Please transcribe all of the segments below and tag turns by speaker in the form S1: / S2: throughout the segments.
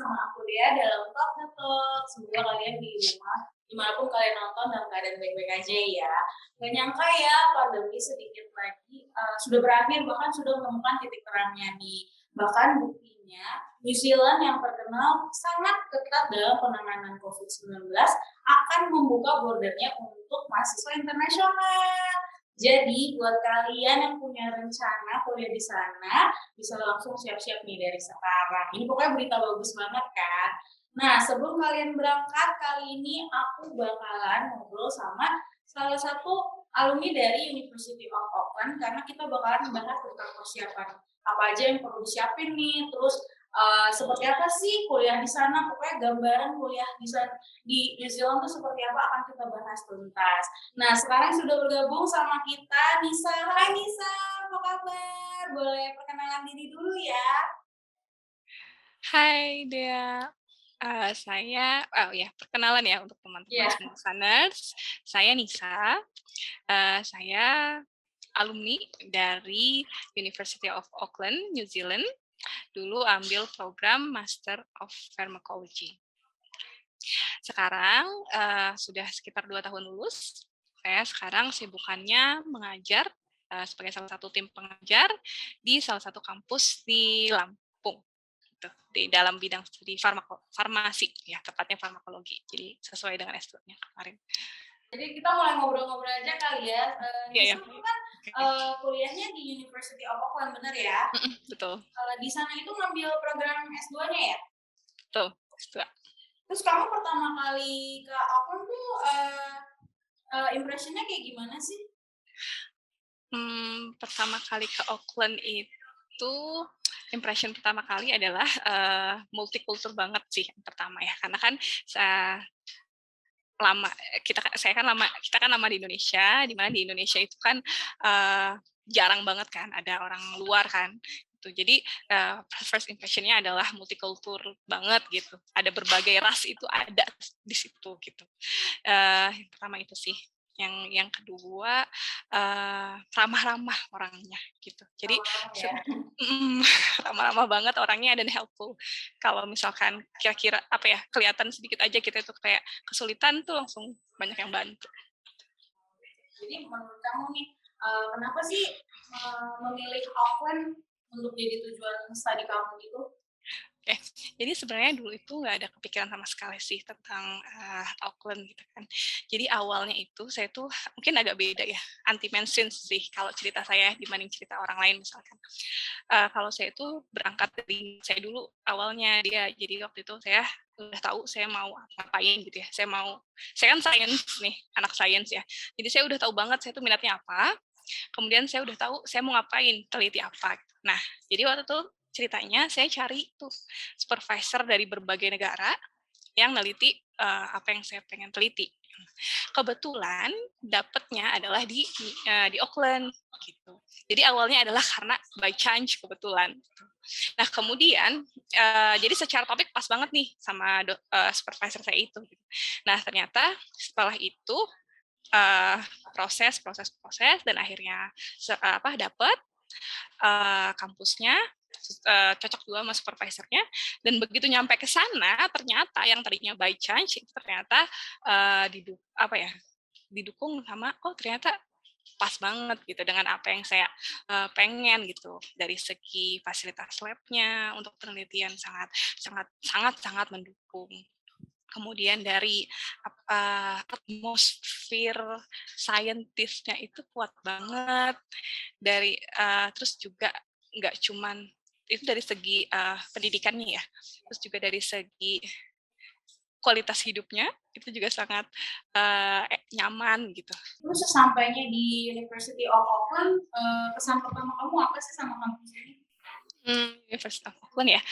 S1: sama aku Dea dalam Talk the Talk. Semoga kalian di rumah, dimanapun kalian nonton dalam keadaan baik-baik aja ya. Gak nyangka ya, pandemi sedikit lagi sudah berakhir, bahkan sudah menemukan titik terangnya nih. Bahkan buktinya, New Zealand yang terkenal sangat ketat dalam penanganan COVID-19 akan membuka bordernya untuk mahasiswa internasional. Jadi buat kalian yang punya rencana kuliah di sana, bisa langsung siap-siap nih dari sekarang. Ini pokoknya berita bagus banget kan. Nah, sebelum kalian berangkat, kali ini aku bakalan ngobrol sama salah satu alumni dari University of Auckland, karena kita bakalan membahas tentang persiapan apa aja yang perlu disiapin nih, terus seperti apa sih kuliah di sana, pokoknya gambaran kuliah di sana di New Zealand tuh seperti apa akan kita bahas tuntas. Nah, sekarang sudah bergabung sama kita Nisa. Hai Nisa, apa kabar? Boleh perkenalan diri dulu ya?
S2: Hai Dea, perkenalan ya untuk teman-teman
S1: Iya.
S2: semua listeners. Saya Nisa, saya alumni dari University of Auckland, New Zealand. Dulu ambil program Master of Pharmacology. Sekarang sudah sekitar 2 tahun lulus. Saya sekarang sibukannya mengajar sebagai salah satu tim pengajar di salah satu kampus di Lampung. Di dalam bidang studi farmasi, ya tepatnya farmakologi. Jadi sesuai dengan S2-nya kemarin.
S1: Jadi kita mulai ngobrol-ngobrol aja kali ya.
S2: Iya,
S1: Nisa tuh kan kuliahnya di University of Auckland, bener ya?
S2: Betul.
S1: Di sana itu ngambil program S2-nya ya?
S2: Betul, S2.
S1: Terus kamu pertama kali ke Auckland tuh impression-nya kayak gimana sih?
S2: Pertama kali ke Auckland itu impression pertama kali adalah multikultur banget sih yang pertama ya, karena kan kita kan lama di Indonesia, di mana di Indonesia itu kan jarang banget kan ada orang luar kan gitu. Jadi first impression-nya adalah multikultur banget gitu. Ada berbagai ras itu ada di situ gitu. Yang pertama itu sih. Yang kedua ramah-ramah orangnya gitu. Jadi ramah-ramah banget orangnya dan helpful. Kalau misalkan kira-kira kelihatan sedikit aja kita itu kayak kesulitan tuh langsung banyak yang bantu.
S1: Jadi menurut kamu nih, kenapa sih memilih Auckland untuk jadi tujuan studi kamu gitu?
S2: Oke, jadi sebenarnya dulu itu nggak ada kepikiran sama sekali sih tentang Auckland gitu kan. Jadi awalnya itu saya tuh mungkin agak beda ya, anti mainstream sih kalau cerita saya dibanding cerita orang lain misalkan. Kalau saya itu berangkat dari saya dulu awalnya jadi waktu itu saya udah tahu saya mau ngapain gitu ya. Saya kan science nih, anak science ya. Jadi saya udah tahu banget saya tuh minatnya apa. Kemudian saya udah tahu saya mau ngapain, teliti apa. Nah, jadi waktu itu ceritanya saya cari tuh supervisor dari berbagai negara yang neliti apa yang saya pengen teliti. Kebetulan dapatnya adalah di Auckland gitu. Jadi awalnya adalah karena by chance kebetulan. Nah kemudian jadi secara topik pas banget nih sama supervisor saya itu. Nah ternyata setelah itu proses dan akhirnya dapat kampusnya cocok juga sama supervisornya, dan begitu nyampe ke sana ternyata yang tadinya by chance itu ternyata didukung sama ternyata pas banget gitu dengan apa yang saya pengen gitu dari segi fasilitas labnya untuk penelitian sangat mendukung. Kemudian dari atmosfer saintisnya itu kuat banget terus juga nggak cuman itu dari segi pendidikannya ya, terus juga dari segi kualitas hidupnya itu juga sangat nyaman gitu.
S1: Terus sesampainya di University of Auckland, kesan pertama kamu apa sih sama kampus ini?
S2: University of Auckland ya.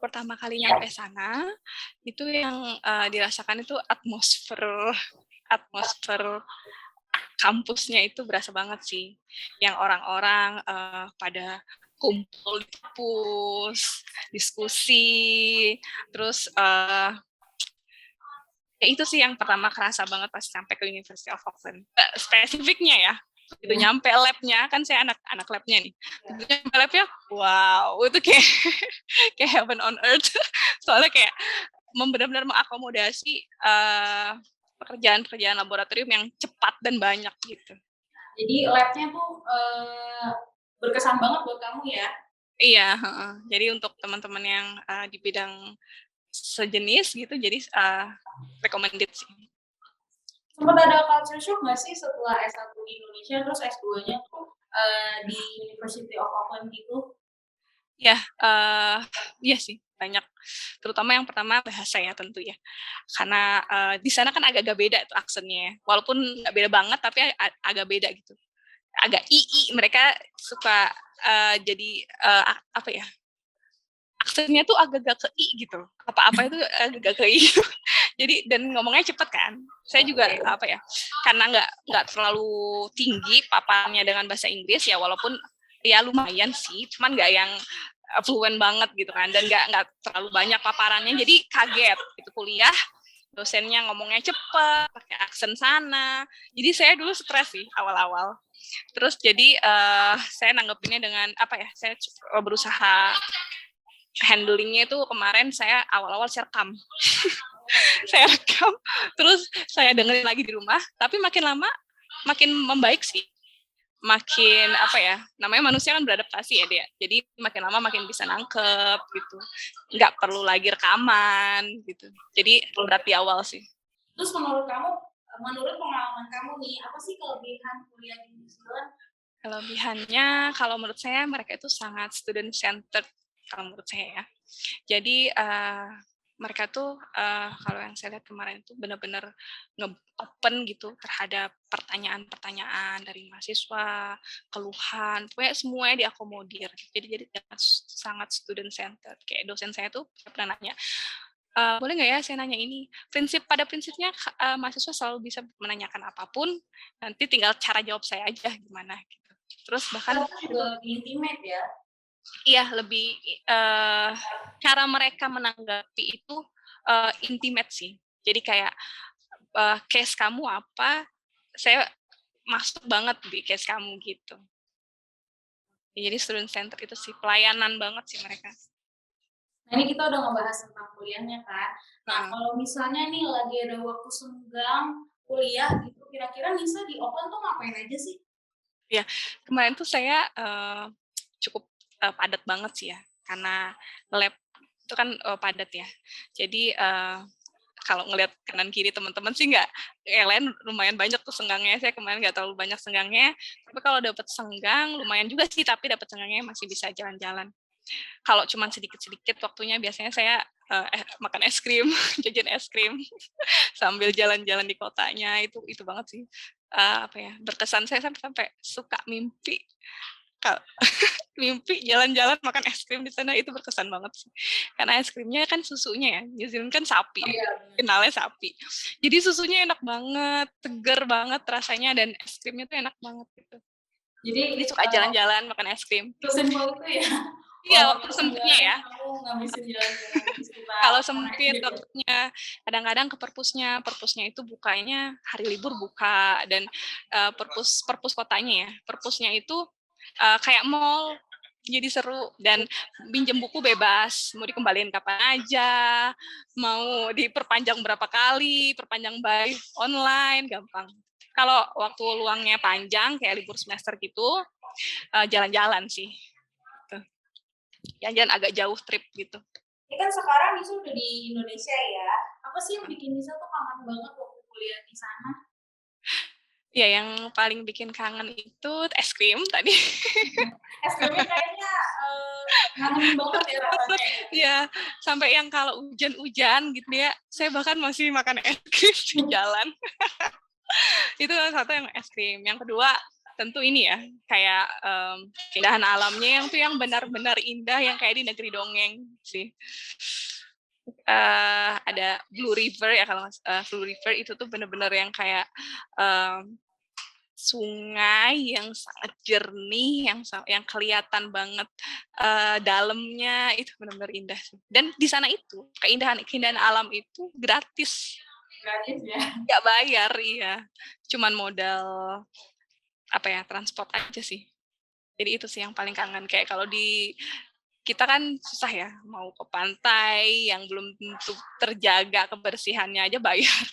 S2: Pertama kali nyampe sana itu yang dirasakan itu atmosfer kampusnya itu berasa banget sih. Yang orang-orang pada kumpul di kampus, diskusi, terus ya itu sih yang pertama kerasa banget pas sampai ke University of Auckland. Spesifiknya ya, Itu nyampe labnya, kan saya anak labnya nih. Itu nyampe labnya, wow, itu kayak kayak heaven on earth. Soalnya kayak benar-benar mengakomodasi pekerjaan-pekerjaan laboratorium yang cepat dan banyak gitu.
S1: Jadi labnya tuh berkesan banget buat kamu ya?
S2: Iya, jadi untuk teman-teman yang di bidang sejenis gitu, jadi recommended sih.
S1: Sempat ada culture shock nggak sih setelah S1 di Indonesia terus S2-nya tuh di University of Auckland gitu?
S2: Ya, iya sih banyak. Terutama yang pertama bahasa ya tentu ya. Karena di sana kan agak-agak beda tuh aksennya. Walaupun nggak beda banget tapi agak beda gitu. Agak mereka suka jadi apa ya? Aksennya tuh agak-agak ke gitu. Apa-apa itu agak ke gitu. Jadi dan ngomongnya cepet kan. Saya juga apa ya? Karena nggak terlalu tinggi paparannya dengan bahasa Inggris ya, walaupun ya lumayan sih, cuman nggak yang fluent banget gitu kan, dan nggak terlalu banyak paparannya, jadi kaget itu kuliah dosennya ngomongnya cepet pakai aksen sana, jadi saya dulu stres sih awal-awal. Terus jadi saya nanggepinnya dengan apa ya, saya berusaha handlingnya itu kemarin saya awal-awal saya rekam saya rekam terus saya dengerin lagi di rumah, tapi makin lama makin membaik sih, makin apa ya, namanya manusia kan beradaptasi ya dia, jadi makin lama makin bisa nangkep gitu, nggak perlu lagi rekaman gitu, jadi berat di awal sih.
S1: Terus menurut pengalaman kamu nih, apa sih kelebihan kuliah di New Zealand?
S2: Kelebihannya kalau menurut saya mereka itu sangat student centered kalau menurut saya ya. Jadi mereka tuh kalau yang saya lihat kemarin itu benar-benar open gitu terhadap pertanyaan-pertanyaan dari mahasiswa, keluhan, pokoknya semuanya diakomodir. Jadi sangat student centered. Kayak dosen saya tuh pernah nanya, boleh nggak ya saya nanya ini? Pada prinsipnya mahasiswa selalu bisa menanyakan apapun, nanti tinggal cara jawab saya aja gimana gitu. Terus bahkan
S1: juga lebih intimate ya?
S2: Iya, lebih cara mereka menanggapi itu intimate sih. Jadi kayak case kamu apa, saya masuk banget di case kamu gitu. Jadi student center itu sih pelayanan banget sih mereka.
S1: Nah ini kita udah ngebahas tentang kuliahnya kan. Nah kalau misalnya nih lagi ada waktu senggang kuliah gitu, kira-kira Nisa di Auckland tuh ngapain aja sih?
S2: Ya, kemarin tuh saya cukup padat banget sih ya, karena lab itu kan padat ya. Jadi kalau ngelihat kanan kiri teman-teman sih nggak, yang lain lumayan banyak tuh senggangnya. Saya kemarin nggak terlalu banyak senggangnya, tapi kalau dapat senggang lumayan juga sih, tapi dapat senggangnya masih bisa jalan-jalan. Kalau cuma sedikit-sedikit waktunya biasanya saya makan es krim, jajan es krim sambil jalan-jalan di kotanya, itu banget sih. Apa ya, berkesan, saya sampai suka mimpi mimpi jalan-jalan makan es krim di sana, itu berkesan banget sih. Karena es krimnya kan susunya ya, New Zealand kan sapi ya, kenalnya sapi. Jadi susunya enak banget, seger banget rasanya, dan es krimnya tuh enak banget gitu. Jadi suka jalan-jalan makan es krim.
S1: Sesimpel itu ya?
S2: Iya, waktu sempitnya ya. Kalau sempit waktunya, kadang-kadang ke perpusnya itu bukanya hari libur buka, dan perpus kotanya ya, perpusnya itu kayak mall, jadi seru, dan pinjam buku bebas, mau dikembaliin kapan aja, mau diperpanjang berapa kali, perpanjang by online, gampang. Kalau waktu luangnya panjang, kayak libur semester gitu, jalan-jalan sih. Jalan-jalan agak jauh trip gitu.
S1: Ini kan sekarang Nisa udah di Indonesia ya, apa sih yang bikin Nisa tuh kangen banget waktu kuliah di sana?
S2: Ya, yang paling bikin kangen itu es krim tadi.
S1: Es krimnya kayaknya ngangenin banget ya rasanya.
S2: Ya, sampai yang kalau hujan-hujan gitu ya, saya bahkan masih makan es krim di jalan. Itu satu yang es krim. Yang kedua tentu ini ya, kayak keindahan alamnya yang benar-benar indah, yang kayak di negeri dongeng sih. Ada Blue River ya, kalau Blue River itu tuh benar-benar yang kayak sungai yang sangat jernih, yang kelihatan banget dalamnya, itu benar-benar indah sih. Dan di sana itu keindahan alam itu gratis.
S1: Gratis ya?
S2: Nggak bayar, iya. Cuman modal transport aja sih. Jadi itu sih yang paling kangen, kayak kalau di kita kan susah ya, mau ke pantai yang belum tentu terjaga kebersihannya aja bayar.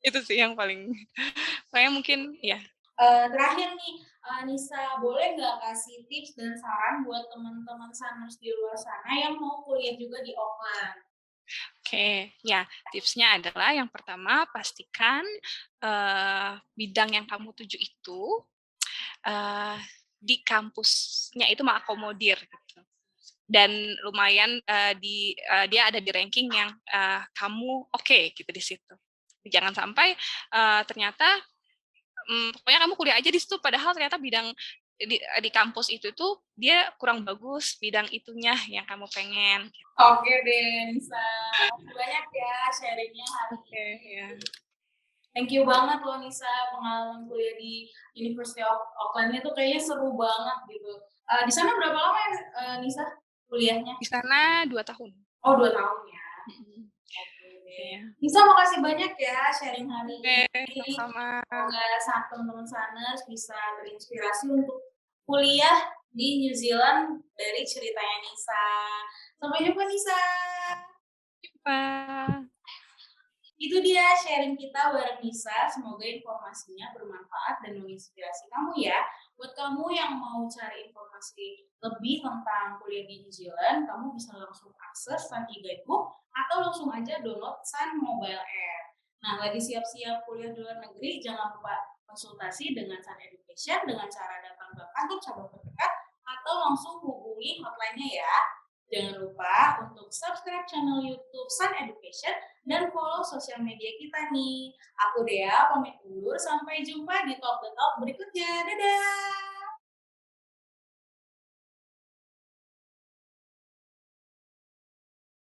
S2: Itu sih yang paling makanya mungkin ya.
S1: Terakhir nih, Nisa boleh nggak kasih tips dan saran buat teman-teman Saners di luar sana yang mau kuliah juga di Auckland?
S2: Oke, ya tipsnya adalah yang pertama pastikan, bidang yang kamu tuju itu, eee, di kampusnya itu mengakomodir gitu. Dan lumayan, dia ada di ranking yang, kamu oke gitu di situ. Jangan sampai, ternyata, pokoknya kamu kuliah aja di situ padahal ternyata bidang di kampus itu tuh dia kurang bagus bidang itunya yang kamu pengen.
S1: Oke deh, Nisa. Makasih banyak ya sharingnya hari
S2: Oke,
S1: ini.
S2: ya.
S1: Thank you banget loh Nisa, pengalaman kuliah di University of Auckland itu kayaknya seru banget gitu. Di sana berapa lama ya, Nisa kuliahnya?
S2: Di sana 2 tahun.
S1: Oh 2 tahun ya.
S2: Mhm,
S1: Oke deh.
S2: iya.
S1: Nisa makasih banyak ya sharing hari
S2: Oke,
S1: ini.
S2: sama-sama.
S1: Semoga teman-teman Saners bisa terinspirasi untuk kuliah di New Zealand dari ceritanya Nisa. Sampai jumpa Nisa.
S2: Jumpa.
S1: Itu dia sharing kita bareng Nisa. Semoga informasinya bermanfaat dan menginspirasi kamu ya. Buat kamu yang mau cari informasi lebih tentang kuliah di New Zealand, kamu bisa langsung akses Sun e-Guidebook atau langsung aja download Sun Mobile App. Nah, lagi siap-siap kuliah di luar negeri, jangan lupa konsultasi dengan Sun Education dengan cara datang ke kantor cabang terdekat atau langsung hubungi hotline-nya ya. Jangan lupa untuk subscribe channel YouTube Sun Education dan follow sosial media kita nih. Aku Dea, pamit undur. Sampai jumpa di Talk the Talk berikutnya. Dadah!